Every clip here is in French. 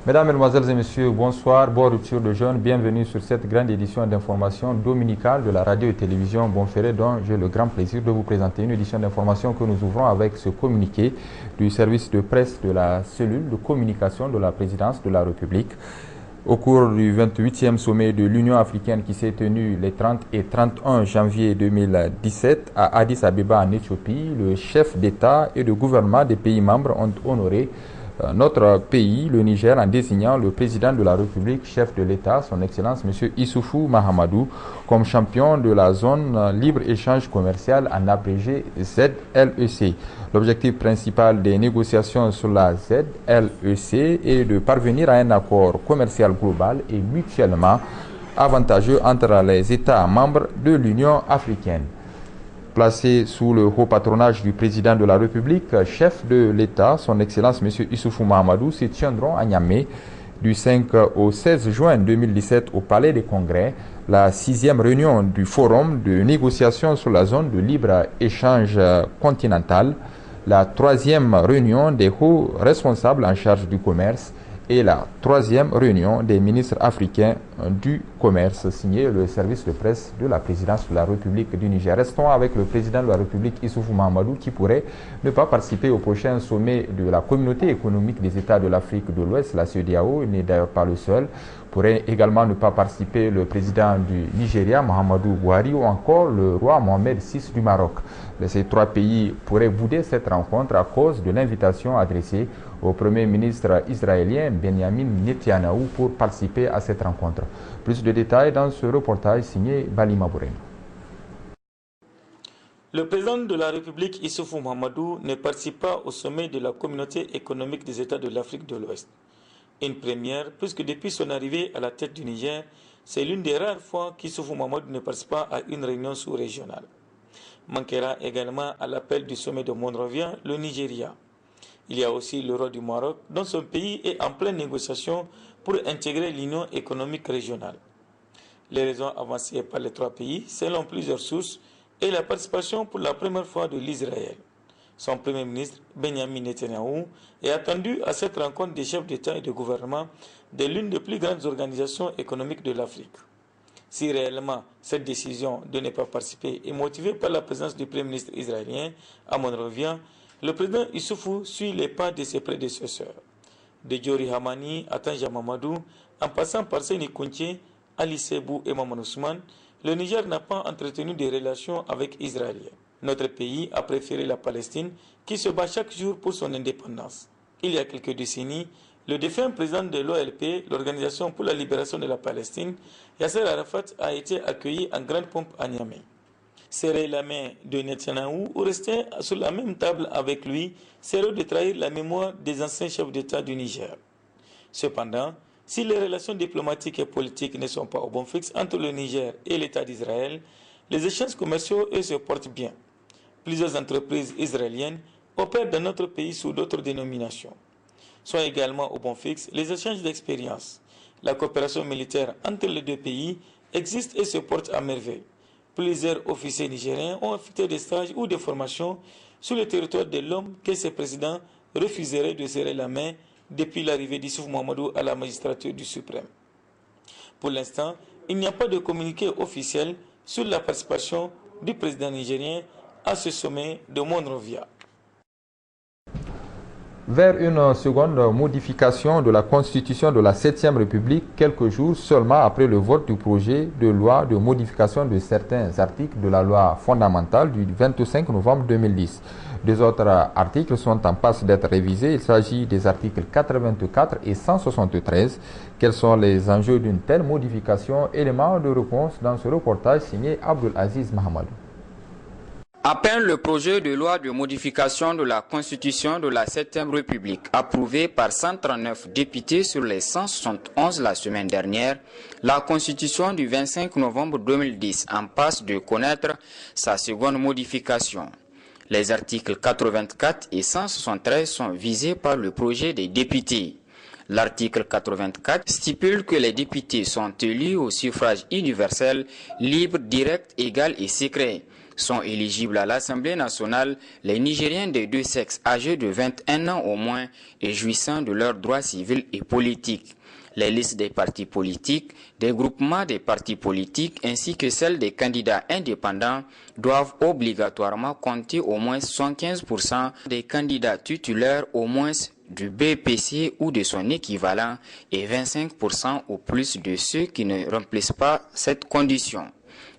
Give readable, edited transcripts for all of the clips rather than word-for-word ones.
Mesdames, Mesdemoiselles et Messieurs, bonsoir, bonne rupture de jeûne, bienvenue sur cette grande édition d'information dominicale de la radio et télévision Bonferré, dont j'ai le grand plaisir de vous présenter une édition d'information que nous ouvrons avec ce communiqué du service de presse de la cellule de communication de la présidence de la République. Au cours du 28e sommet de l'Union africaine qui s'est tenu les 30 et 31 janvier 2017 à Addis Abeba en Éthiopie, le chef d'État et de gouvernement des pays membres ont honoré notre pays, le Niger, en désignant le président de la République, chef de l'État, son Excellence M. Issoufou Mahamadou, comme champion de la zone libre-échange commercial en abrégé ZLEC. L'objectif principal des négociations sur la ZLEC est de parvenir à un accord commercial global et mutuellement avantageux entre les États membres de l'Union africaine. Placé sous le haut patronage du président de la République, chef de l'État, son Excellence M. Issoufou Mahamadou, se tiendront à Niamey du 5 au 16 juin 2017 au Palais des Congrès, la 6e réunion du Forum de négociation sur la zone de libre-échange continentale, la 3e réunion des hauts responsables en charge du commerce et la 3e réunion des ministres africains du commerce, signé le service de presse de la présidence de la République du Niger. Restons avec le président de la République, Issoufou Mahamadou, qui pourrait ne pas participer au prochain sommet de la communauté économique des États de l'Afrique de l'Ouest, la CEDEAO. Il n'est d'ailleurs pas le seul. Pourrait également ne pas participer le président du Nigeria, Muhammadu Buhari, ou encore le roi Mohamed VI du Maroc. Ces trois pays pourraient bouder cette rencontre à cause de l'invitation adressée au Premier ministre israélien Benjamin Netanyahou pour participer à cette rencontre. Plus de détails dans ce reportage signé Balima Boureno. Le président de la République Issoufou Mahamadou ne participe pas au sommet de la communauté économique des États de l'Afrique de l'Ouest. Une première, puisque depuis son arrivée à la tête du Niger, c'est l'une des rares fois qu'Issoufou Mahamadou ne participe pas à une réunion sous-régionale. Manquera également à l'appel du sommet de Monrovia, le Nigeria. Il y a aussi le roi du Maroc, dont son pays est en pleine négociation pour intégrer l'Union économique régionale. Les raisons avancées par les trois pays, selon plusieurs sources, est la participation pour la première fois de l'Israël. Son premier ministre, Benjamin Netanyahou, est attendu à cette rencontre des chefs d'État et de gouvernement de l'une des plus grandes organisations économiques de l'Afrique. Si réellement cette décision de ne pas participer est motivée par la présence du Premier ministre israélien à Monrovia, le président Issoufou suit les pas de ses prédécesseurs. De Diori Hamani à Tanja Mamadou, en passant par Seni Kounché, Ali Sebou et Maman Ousmane, le Niger n'a pas entretenu des relations avec Israël. Notre pays a préféré la Palestine qui se bat chaque jour pour son indépendance. Il y a quelques décennies, le défunt président de l'OLP, l'Organisation pour la libération de la Palestine, Yasser Arafat, a été accueilli en grande pompe à Niamey. Serrer la main de Netanyahou ou rester sur la même table avec lui serait de trahir la mémoire des anciens chefs d'État du Niger. Cependant, si les relations diplomatiques et politiques ne sont pas au bon fixe entre le Niger et l'État d'Israël, les échanges commerciaux, eux, se portent bien. Plusieurs entreprises israéliennes opèrent dans notre pays sous d'autres dénominations. Sont également au bon fixe les échanges d'expériences. La coopération militaire entre les deux pays existe et se porte à merveille. Plusieurs officiers nigériens ont effectué des stages ou des formations sur le territoire de l'homme que ces présidents refuseraient de serrer la main depuis l'arrivée d'Issoufou Mahamadou à la magistrature du Suprême. Pour l'instant, il n'y a pas de communiqué officiel sur la participation du président nigérien à ce sommet de Monrovia. Vers une seconde modification de la Constitution de la 7e République, quelques jours seulement après le vote du projet de loi de modification de certains articles de la loi fondamentale du 25 novembre 2010. Deux autres articles sont en passe d'être révisés. Il s'agit des articles 84 et 173. Quels sont les enjeux d'une telle modification? Élément de réponse dans ce reportage signé Abdul Aziz Mahamadou. À peine le projet de loi de modification de la Constitution de la 7e République, approuvé par 139 députés sur les 171 la semaine dernière, la Constitution du 25 novembre 2010 en passe de connaître sa seconde modification. Les articles 84 et 173 sont visés par le projet des députés. L'article 84 stipule que les députés sont élus au suffrage universel, libre, direct, égal et secret. Sont éligibles à l'Assemblée nationale les Nigériens des deux sexes âgés de 21 ans au moins et jouissant de leurs droits civils et politiques. Les listes des partis politiques, des groupements des partis politiques ainsi que celles des candidats indépendants doivent obligatoirement compter au moins 75% des candidats titulaires au moins du BPC ou de son équivalent et 25% ou plus de ceux qui ne remplissent pas cette condition.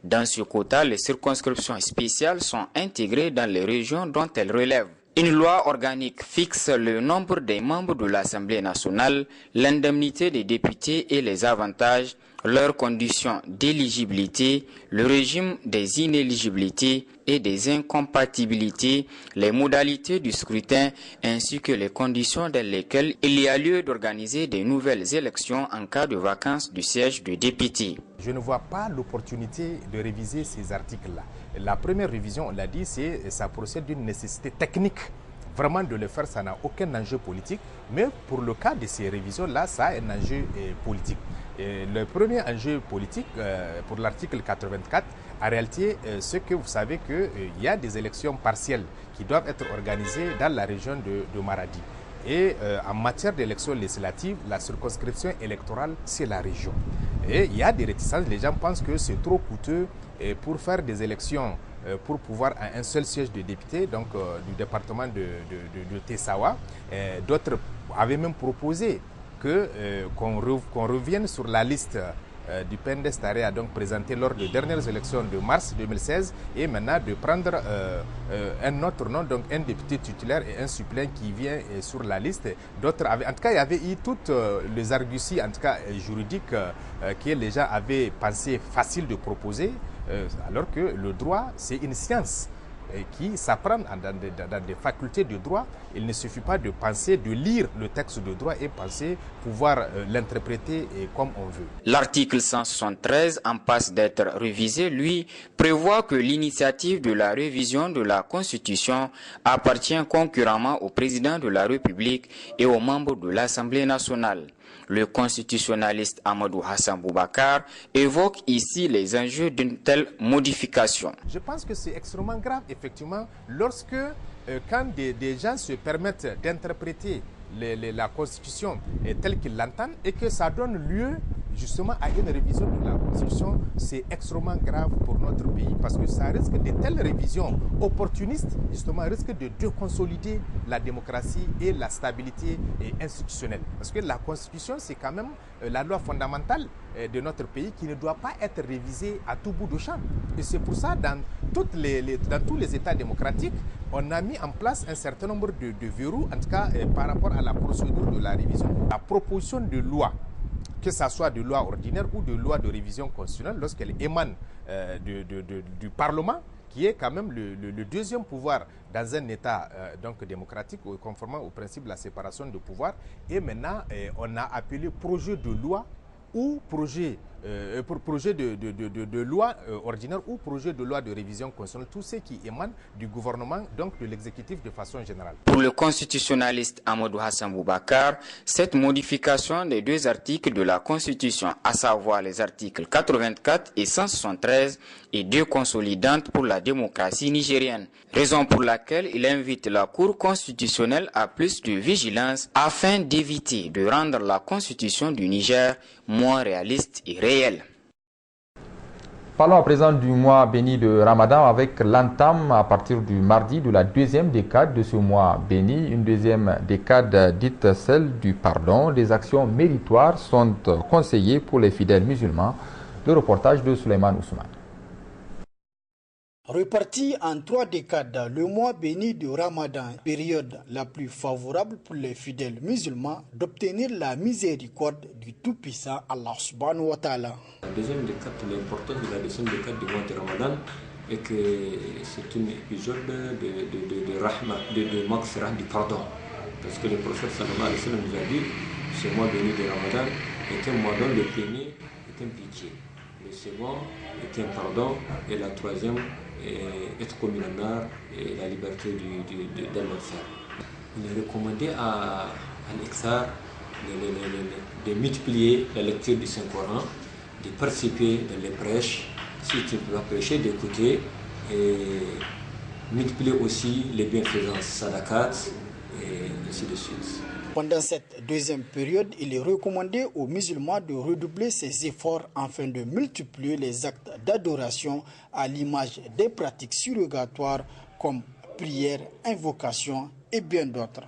Dans ce quota, les circonscriptions spéciales sont intégrées dans les régions dont elles relèvent. Une loi organique fixe le nombre des membres de l'Assemblée nationale, l'indemnité des députés et les avantages, leurs conditions d'éligibilité, le régime des inéligibilités et des incompatibilités, les modalités du scrutin ainsi que les conditions dans lesquelles il y a lieu d'organiser de nouvelles élections en cas de vacance du siège de député. Je ne vois pas l'opportunité de réviser ces articles-là. La première révision, on l'a dit, ça procède d'une nécessité technique. Vraiment de le faire, ça n'a aucun enjeu politique. Mais pour le cas de ces révisions-là, ça a un enjeu politique. Et le premier enjeu politique, pour l'article 84, en réalité, c'est que vous savez qu'il y a des élections partielles qui doivent être organisées dans la région de Maradi. Et en matière d'élections législatives, la circonscription électorale, c'est la région. Et il y a des réticences, les gens pensent que c'est trop coûteux pour faire des élections pour pouvoir à un seul siège de député, donc du département de Tessawa. D'autres avaient même proposé qu'on revienne sur la liste du PNDS Tarea, donc présenté lors des dernières élections de mars 2016, et maintenant de prendre un autre nom, donc un député titulaire et un suppléant qui vient sur la liste. D'autres avaient, en tout cas, il y avait eu toutes les arguties, en tout cas juridiques, que les gens avaient pensé facile de proposer, alors que le droit, c'est une science qui s'apprend dans des facultés de droit. Il ne suffit pas de penser, de lire le texte de droit et penser pouvoir l'interpréter comme on veut. L'article 173, en passe d'être révisé, lui, prévoit que l'initiative de la révision de la Constitution appartient concurremment au président de la République et aux membres de l'Assemblée nationale. Le constitutionnaliste Amadou Hassan Boubacar évoque ici les enjeux d'une telle modification. Je pense que c'est extrêmement grave, effectivement, lorsque, quand des gens se permettent d'interpréter la Constitution telle qu'ils l'entendent et que ça donne lieu justement à une révision de la Constitution, c'est extrêmement grave pour notre pays parce que ça risque de telles révisions opportunistes, justement, risquent de déconsolider la démocratie et la stabilité institutionnelle. Parce que la Constitution, c'est quand même la loi fondamentale de notre pays qui ne doit pas être révisée à tout bout de champ. Et c'est pour ça, dans tous les États démocratiques, on a mis en place un certain nombre de verrous, en tout cas par rapport à la procédure de la révision. La proposition de loi, que ce soit de loi ordinaire ou de loi de révision constitutionnelle, lorsqu'elle émane du Parlement, qui est quand même le deuxième pouvoir dans un État donc démocratique, conformément au principe de la séparation de pouvoir. Et maintenant, on a appelé projet de loi ou projet de loi ordinaire ou projet de loi de révision constitutionnelle, tout ce qui émane du gouvernement, donc de l'exécutif de façon générale. Pour le constitutionnaliste Amadou Hassan Boubacar, cette modification des deux articles de la Constitution, à savoir les articles 84 et 173, est déconsolidante pour la démocratie nigérienne, raison pour laquelle il invite la Cour constitutionnelle à plus de vigilance afin d'éviter de rendre la Constitution du Niger moins réaliste et réelle. Parlons à présent du mois béni de Ramadan avec l'entame à partir du mardi de la deuxième décade de ce mois béni. Une deuxième décade dite celle du pardon. Des actions méritoires sont conseillées pour les fidèles musulmans. Le reportage de Suleiman Ousmane. Reparti en 3 décades, le mois béni de Ramadan, période la plus favorable pour les fidèles musulmans d'obtenir la miséricorde du Tout-Puissant Allah subhanahu wa ta'ala. La deuxième décade, l'importance de la deuxième décade du mois de Ramadan est que c'est un épisode de rahma, de maghfirah, du pardon. Parce que le prophète sallallahu alayhi wa sallam nous a dit ce mois béni de Ramadan est un mois dont le premier est un pitié, le second est un pardon et la troisième être comme une nar et la liberté de l'enfer. Il est recommandé à l'Iqsar de multiplier la lecture du Saint-Coran, de participer dans les prêches. Si tu peux prêcher, d'écouter et multiplier aussi les bienfaisances sadakat et ainsi de suite. Pendant cette deuxième période, il est recommandé aux musulmans de redoubler ses efforts afin de multiplier les actes d'adoration à l'image des pratiques surrogatoires comme prière, invocation et bien d'autres.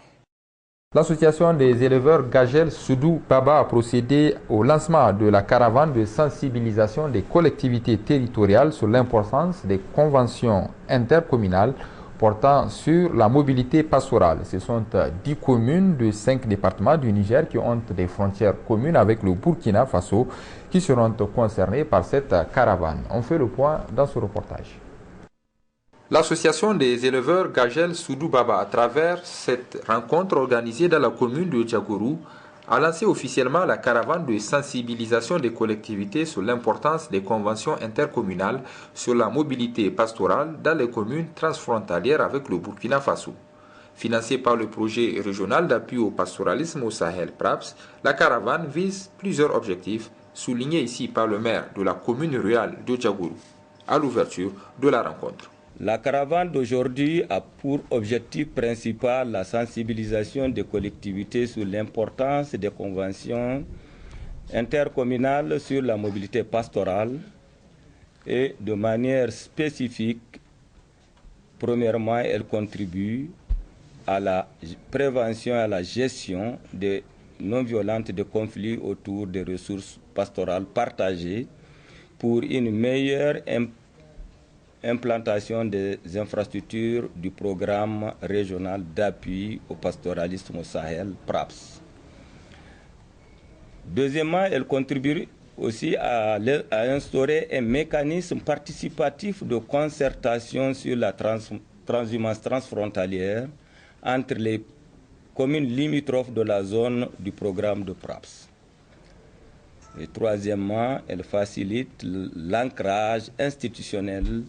L'association des éleveurs Gagel Soudou Baba a procédé au lancement de la caravane de sensibilisation des collectivités territoriales sur l'importance des conventions intercommunales portant sur la mobilité pastorale. Ce sont 10 communes de 5 départements du Niger qui ont des frontières communes avec le Burkina Faso qui seront concernées par cette caravane. On fait le point dans ce reportage. L'association des éleveurs Gagel Soudou Baba, à travers cette rencontre organisée dans la commune de Djagourou, a lancé officiellement la caravane de sensibilisation des collectivités sur l'importance des conventions intercommunales sur la mobilité pastorale dans les communes transfrontalières avec le Burkina Faso. Financée par le projet régional d'appui au pastoralisme au Sahel PRAPS, la caravane vise plusieurs objectifs, soulignés ici par le maire de la commune rurale de Djagourou à l'ouverture de la rencontre. La caravane d'aujourd'hui a pour objectif principal la sensibilisation des collectivités sur l'importance des conventions intercommunales sur la mobilité pastorale et de manière spécifique, premièrement, elle contribue à la prévention et à la gestion des non-violentes de conflits autour des ressources pastorales partagées pour une meilleure implantation des infrastructures du programme régional d'appui au pastoralisme au Sahel, PRAPS. Deuxièmement, elle contribue aussi à instaurer un mécanisme participatif de concertation sur la transhumance transfrontalière entre les communes limitrophes de la zone du programme de PRAPS. Et troisièmement, elle facilite l'ancrage institutionnel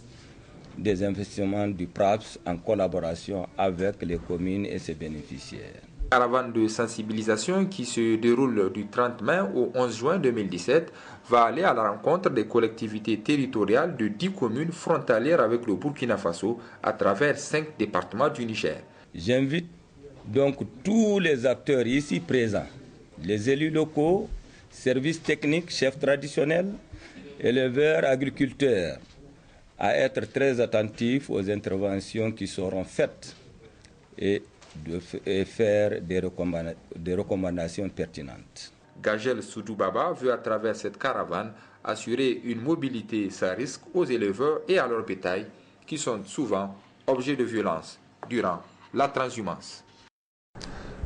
des investissements du PRAPS en collaboration avec les communes et ses bénéficiaires. La caravane de sensibilisation qui se déroule du 30 mai au 11 juin 2017 va aller à la rencontre des collectivités territoriales de 10 communes frontalières avec le Burkina Faso à travers 5 départements du Niger. J'invite donc tous les acteurs ici présents, les élus locaux, services techniques, chefs traditionnels, éleveurs, agriculteurs, à être très attentifs aux interventions qui seront faites et faire des recommandations pertinentes. Gagel Soudou Baba veut à travers cette caravane assurer une mobilité sans risque aux éleveurs et à leur bétail qui sont souvent objets de violence durant la transhumance.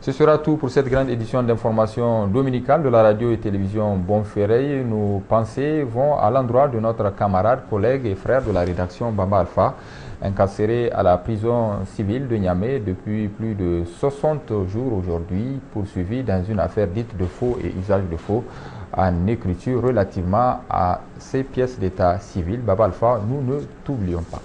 Ce sera tout pour cette grande édition d'information dominicale de la radio et télévision Bonferré. Nos pensées vont à l'endroit de notre camarade, collègue et frère de la rédaction Baba Alpha, incarcéré à la prison civile de Niamey depuis plus de 60 jours aujourd'hui, poursuivi dans une affaire dite de faux et usage de faux en écriture relativement à ces pièces d'état civil. Baba Alpha, nous ne t'oublions pas.